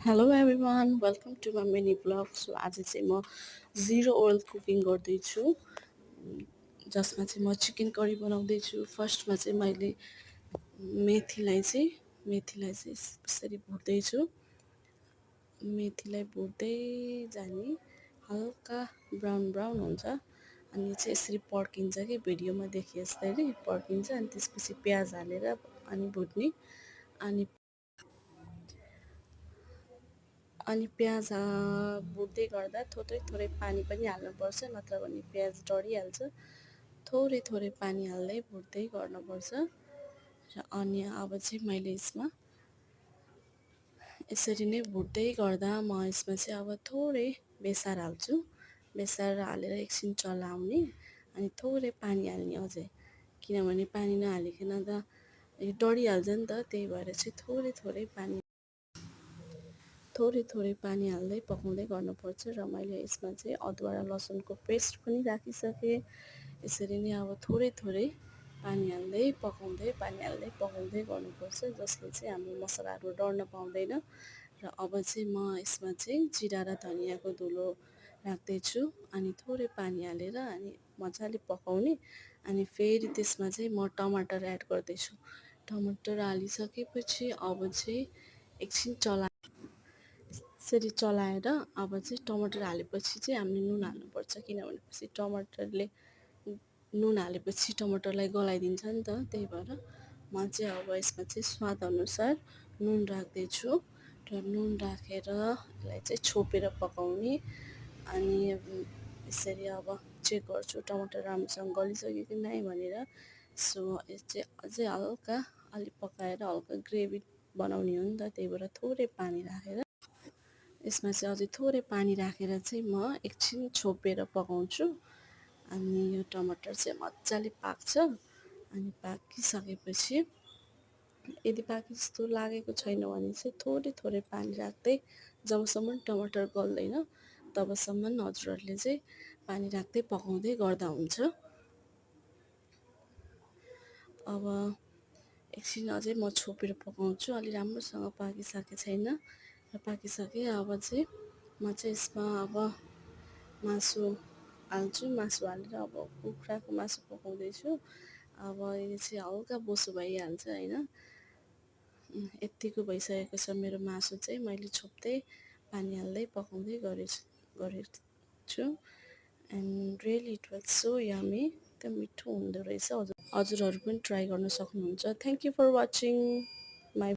Hello everyone welcome to my mini blog. So आज चाहिँ म जिरो ओइल कुकिङ गर्दैछु, जसमा चाहिँ म चिकन करी बनाउँदैछु। फर्स्टमा चाहिँ मैले मेथीलाई चाहिँ यसरी भुट्दैछु। मेथीलाई भुट्दै जाने हल्का ब्राउन ब्राउन हुन्छ अनि चाहिँ यसरी पड्किन्छ कि भिडियोमा देखे जस्तै नै पड्किन्छ। अनि त्यसपछि प्याज हालेर अनि भुट्ने अनि प्याज भुट्दै गर्दा थोरै थोरै पानी पनि हाल्नुपर्छ, नत्र भने प्याज डढिहाल्छ। थोरै थोरै पानी हाल्दै भुट्दै गर्नुपर्छ। र अनि अब चाहिँ मैले यसमा यसरी नै भुट्दै गर्दा म यसमा चाहिँ अब थोरै बेसार हाल्छु। बेसार हालेर एकछिन चलाउने अनि थोरै पानी हाल्ने अझै, किनभने पानी नहालिकन त यो डढिहाल्छ नि त। त्यही भएर चाहिँ थोरै थोरै पानी हाल्दै पकाउँदै गर्नुपर्छ। र मैले यसमा चाहिँ अदुवा र लसुनको पेस्ट पनि राखिसकेँ। यसरी नै अब थोरै थोरै पानी हाल्दै पकाउँदै गर्नुपर्छ, जसले चाहिँ हाम्रो मसलाहरू डढ्न पाउँदैन। र अब चाहिँ म यसमा चाहिँ जिरा र धनियाँको धुलो राख्दैछु अनि थोरै पानी हालेर अनि मजाले पकाउने। अनि फेरि त्यसमा चाहिँ म टमाटर एड गर्दैछु। टमाटर हालिसकेपछि अब चाहिँ एकछिन यसरी चलाएर अब चाहिँ टमाटर हालेपछि चाहिँ हामीले नुन हाल्नुपर्छ, किनभने नुन हालेपछि टमाटरलाई गलाइदिन्छ नि त। त्यही भएर म चाहिँ अब यसमा चाहिँ स्वादअनुसार नुन राख्दैछु र नुन राखेर यसलाई चाहिँ छोपेर पकाउने। अनि यसरी अब चेक गर्छु टमाटर राम्रोसँग गलिसक्यो कि नै भनेर। सो यो चाहिँ अझै हल्का अलिक पकाएर हल्का ग्रेभी बनाउने हो नि त, त्यही भएर थोरै पानी राखेर यसमा चाहिँ अझै थोरै पानी राखेर चाहिँ म एकछिन छोपेर पकाउँछु। अनि यो टमाटर चाहिँ मजाले पाक्छ। अनि पाकिसकेपछि यदि पाके जस्तो लागेको छैन भने चाहिँ थोरै थोरै पानी राख्दै जबसम्म टमाटर गल्दैन तबसम्म हजुरहरूले चाहिँ पानी राख्दै पकाउँदै गर्दा हुन्छ। अब एकछिन अझै म छोपेर पकाउँछु। अलि राम्रोसँग पाकिसकेको छैन र पाकिसकेँ। अब चाहिँ म चाहिँ यसमा अब मासु हाल्छु। मासु हालेर अब कुखुराको मासु पकाउँदैछु। अब यो चाहिँ हल्का बोसो भइहाल्छ होइन। यत्तिको भइसकेको छ मेरो मासु चाहिँ। मैले छोप्दै पानी हाल्दै पकाउँदै गरेको छु। And really it was so yummy. एकदम मिठो हुँदो रहेछ। हजुरहरू पनि ट्राई गर्न सक्नुहुन्छ। Thank you for watching my